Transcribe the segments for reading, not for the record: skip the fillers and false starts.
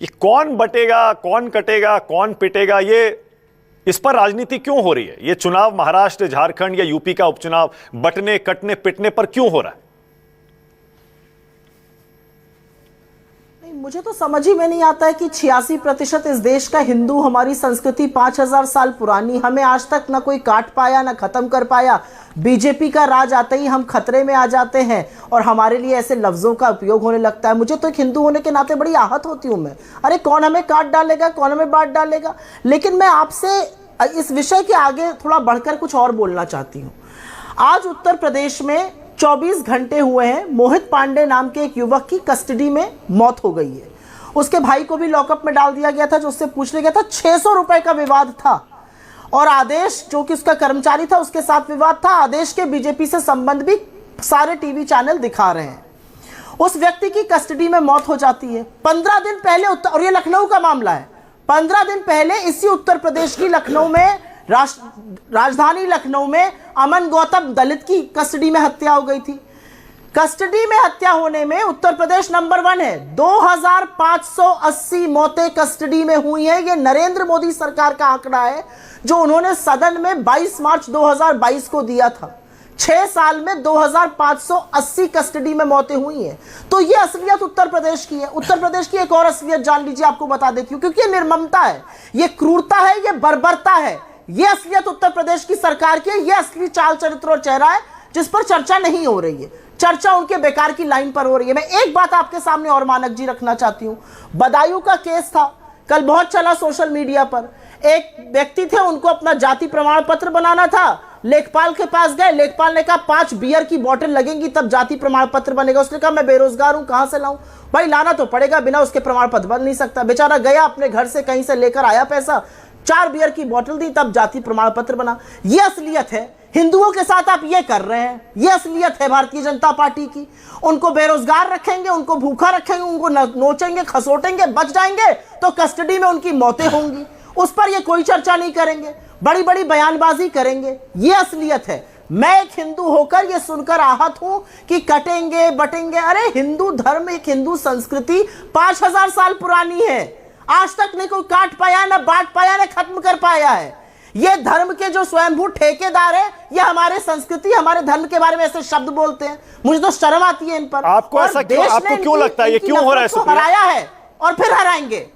ये कौन बटेगा, कौन कटेगा, कौन पिटेगा, ये इस पर राजनीति क्यों हो रही है? ये चुनाव महाराष्ट्र, झारखंड या यूपी का उपचुनाव बटने, कटने, पिटने पर क्यों हो रहा है? मुझे तो समझ ही में नहीं आता है कि 86% इस देश का हिंदू, हमारी संस्कृति 5000 साल पुरानी, हमें आज तक ना कोई काट पाया ना खत्म कर पाया। बीजेपी का राज आते ही हम खतरे में आ जाते हैं और हमारे लिए ऐसे लफ्जों का उपयोग होने लगता है। मुझे तो एक हिंदू होने के नाते बड़ी आहत होती हूं मैं। अरे कौन हमें काट डालेगा, कौन हमें बांट डालेगा। लेकिन मैं आपसे इस विषय के आगे थोड़ा बढ़कर कुछ और बोलना चाहती हूँ। आज उत्तर प्रदेश में 24 घंटे हुए हैं, मोहित पांडे नाम के एक युवक की कस्टडी में मौत हो गई है। उसके भाई को भी लॉकअप में डाल दिया गया था, जो उससे पूछने गया था। 600 रुपए का विवाद था और आदेश जो कि उसका कर्मचारी था उसके साथ विवाद था। आदेश के बीजेपी से संबंध भी सारे टीवी चैनल दिखा रहे हैं। उस व्यक्ति की कस्टडी में मौत हो जाती है। 15 दिन पहले और ये लखनऊ का मामला है। 15 दिन पहले इसी उत्तर प्रदेश की लखनऊ में, राजधानी लखनऊ में अमन गौतम दलित की कस्टडी में हत्या हो गई थी। कस्टडी में हत्या होने में उत्तर प्रदेश नंबर 1 है। 2580 मौतें कस्टडी में हुई हैं। ये नरेंद्र मोदी सरकार का आंकड़ा है जो उन्होंने सदन में 22 मार्च 2022 को दिया था। 6 साल में 2580 कस्टडी में मौतें हुई हैं। तो ये असलियत उत्तर प्रदेश की है। उत्तर प्रदेश की एक और असलियत जान लीजिए, आपको बता देती हूं, क्योंकि ये निर्ममता है, ये क्रूरता है, ये बर्बरता है। ये असलियत उत्तर प्रदेश की सरकार की है। ये असली चाल चरित्र और चेहरा है जिस पर चर्चा नहीं हो रही है। चर्चा उनके बेकार की लाइन पर हो रही है। मैं एक बात आपके सामने और मानक जी रखना चाहती हूं। बदायूं का केस था, कल बहुत चला सोशल मीडिया पर। एक व्यक्ति थे, उनको अपना जाति प्रमाण पत्र बनाना था। लेखपाल के पास गए, लेखपाल ने कहा 5 बियर की बोतल लगेंगी तब जाति प्रमाण पत्र बनेगा। उसने कहा मैं बेरोजगार हूं, कहां से लाऊं? भाई लाना तो पड़ेगा, बिना उसके प्रमाण पत्र बन नहीं सकता। बेचारा गया, अपने घर से कहीं से लेकर आया पैसा, 4 बियर की बोतल दी, तब जाति प्रमाण पत्र बना। यह असलियत है। हिंदुओं के साथ आप ये कर रहे हैं। यह असलियत है भारतीय जनता पार्टी की। उनको बेरोजगार रखेंगे, उनको भूखा रखेंगे, उनको नोचेंगे, खसोटेंगे, बच जाएंगे तो कस्टडी में उनकी मौतें होंगी। उस पर ये कोई चर्चा नहीं करेंगे, बड़ी बड़ी बयानबाजी करेंगे। ये असलियत है। मैं एक हिंदू होकर ये सुनकर आहत हूं कि कटेंगे बटेंगे। अरे हिंदू धर्म, एक हिंदू संस्कृति 5000 साल पुरानी है। आज तक नहीं कोई काट पाया, ना बांट पाया, ना खत्म कर पाया है। ये धर्म के जो स्वयंभू ठेकेदार है, ये हमारे संस्कृति, हमारे धर्म के बारे में ऐसे शब्द बोलते हैं। मुझे तो शर्म आती है इन पर। आपको ऐसा क्यों, आपको क्यों लगता है ये क्यों हो रहा है? हराया है और फिर हराएंगे।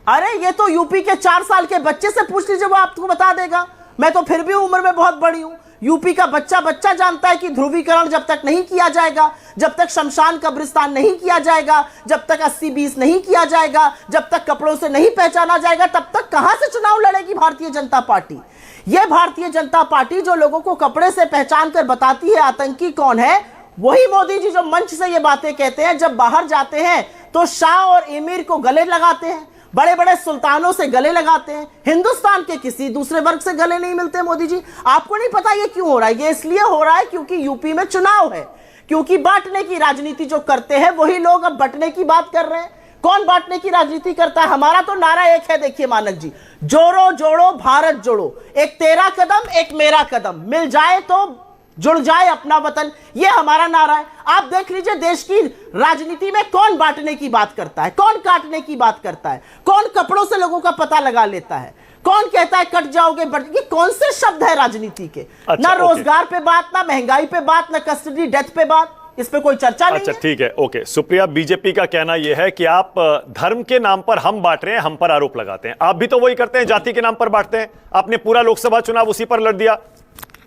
अरे ये तो यूपी के 4 साल के बच्चे से पूछ लीजिए, वो आपको बता देगा। मैं तो फिर भी उम्र में बहुत बड़ी हूं। यूपी का बच्चा जानता है कि ध्रुवीकरण जब तक नहीं किया जाएगा, जब तक शमशान कब्रिस्तान नहीं किया जाएगा, जब तक 80-20 नहीं किया जाएगा, जब तक कपड़ों से नहीं पहचाना जाएगा, तब तक कहां से चुनाव लड़ेगी भारतीय जनता पार्टी? यह भारतीय जनता पार्टी जो लोगों को कपड़े से पहचान कर बताती है आतंकी कौन है, वही मोदी जी जो मंच से ये बातें कहते हैं। जब बाहर जाते हैं तो शाह और एमिर को गले लगाते हैं, बड़े बड़े सुल्तानों से गले लगाते हैं। हिंदुस्तान के किसी दूसरे वर्ग से गले नहीं मिलते मोदी जी। आपको नहीं पता ये क्यों हो रहा है? ये इसलिए हो रहा है क्योंकि यूपी में चुनाव है, क्योंकि बांटने की राजनीति जो करते हैं वही लोग अब बंटने की बात कर रहे हैं। कौन बांटने की राजनीति करता है? हमारा तो नारा एक है, देखिए मानक जी, जोड़ो जोड़ो भारत जोड़ो। एक तेरा कदम एक मेरा कदम, मिल जाए तो जुड़ जाए अपना वतन, ये हमारा नारा है। आप देख लीजिए देश की राजनीति में कौन बांटने की बात करता है, कौन काटने की बात करता है, कौन कपड़ों से लोगों का पता लगा लेता है, कौन कहता है कट जाओगे। ये कौन से शब्द है राजनीति के? ना रोजगार पे बात, ना महंगाई पे बात, ना कस्टडी डेथ पे बात। इस पे कोई चर्चा नहीं है। अच्छा ठीक है, ओके। सुप्रिया, बीजेपी का कहना यह है कि आप धर्म के नाम पर हम बांट रहे हैं, हम पर आरोप लगाते हैं। आप भी तो वही करते हैं, जाति के नाम पर बांटते हैं। आपने पूरा लोकसभा चुनाव उसी पर लड़ दिया।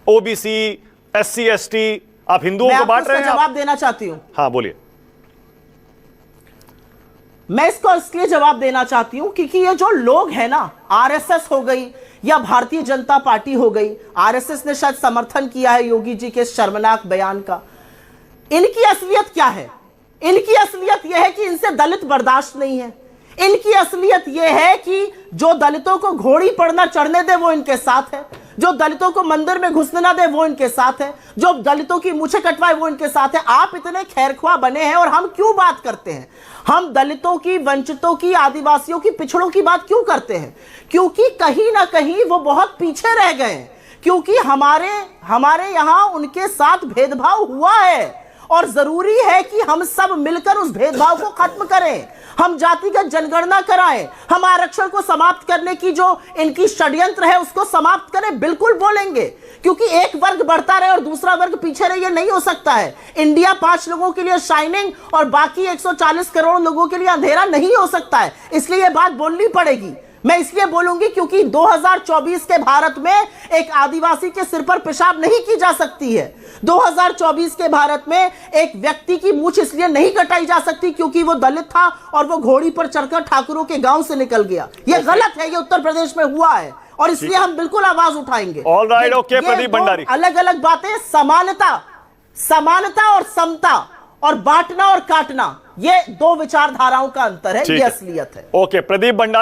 ओबीसी, SC ST, आप हिंदुओं को बांट रहे हैं। जवाब देना चाहती हूं। हाँ बोलिए। मैं इसको इसलिए जवाब देना चाहती हूं क्योंकि ये जो लोग हैं ना, आरएसएस हो गई या भारतीय जनता पार्टी हो गई, आरएसएस ने शायद समर्थन किया है योगी जी के शर्मनाक बयान का। इनकी असलियत क्या है? इनकी असलियत यह है कि इनसे दलित बर्दाश्त नहीं है। इनकी असलियत यह है कि जो दलितों को घोड़ी पर न चढ़ने दे वो इनके साथ है, जो दलितों को मंदिर में घुसने ना दे वो इनके साथ है, जो दलितों की मूछें कटवाए वो इनके साथ है। आप इतने खैरख्वाह बने हैं और हम क्यों बात करते हैं? हम दलितों की, वंचितों की, आदिवासियों की, पिछड़ों की बात क्यों करते हैं? क्योंकि कहीं ना कहीं वो बहुत पीछे रह गए हैं, क्योंकि हमारे यहां उनके साथ भेदभाव हुआ है और जरूरी है कि हम सब मिलकर उस भेदभाव को खत्म करें, हम जातिगत जनगणना कराएं, हम आरक्षण को समाप्त करने की जो इनकी षड्यंत्र है उसको समाप्त करें। बिल्कुल बोलेंगे, क्योंकि एक वर्ग बढ़ता रहे और दूसरा वर्ग पीछे रहे, ये नहीं हो सकता है। इंडिया 5 लोगों के लिए शाइनिंग और बाकी 140 करोड़ लोगों के लिए अंधेरा नहीं हो सकता है। इसलिए यह बात बोलनी पड़ेगी। मैं इसलिए बोलूंगी क्योंकि 2024 के भारत में एक आदिवासी के सिर पर पेशाब नहीं की जा सकती है। 2024 के भारत में एक व्यक्ति की मूंछ इसलिए नहीं कटाई जा सकती क्योंकि वो दलित था और वो घोड़ी पर चढ़कर ठाकुरों के गांव से निकल गया। ये गलत है, ये उत्तर प्रदेश में हुआ है और इसलिए हम बिल्कुल आवाज उठाएंगे। All right, okay Pradeep Bhandari. अलग अलग बातें, समानता और समता और बांटना और काटना, ये 2 विचारधाराओं का अंतर है, ये असलियत है। ओके प्रदीप भंडारी।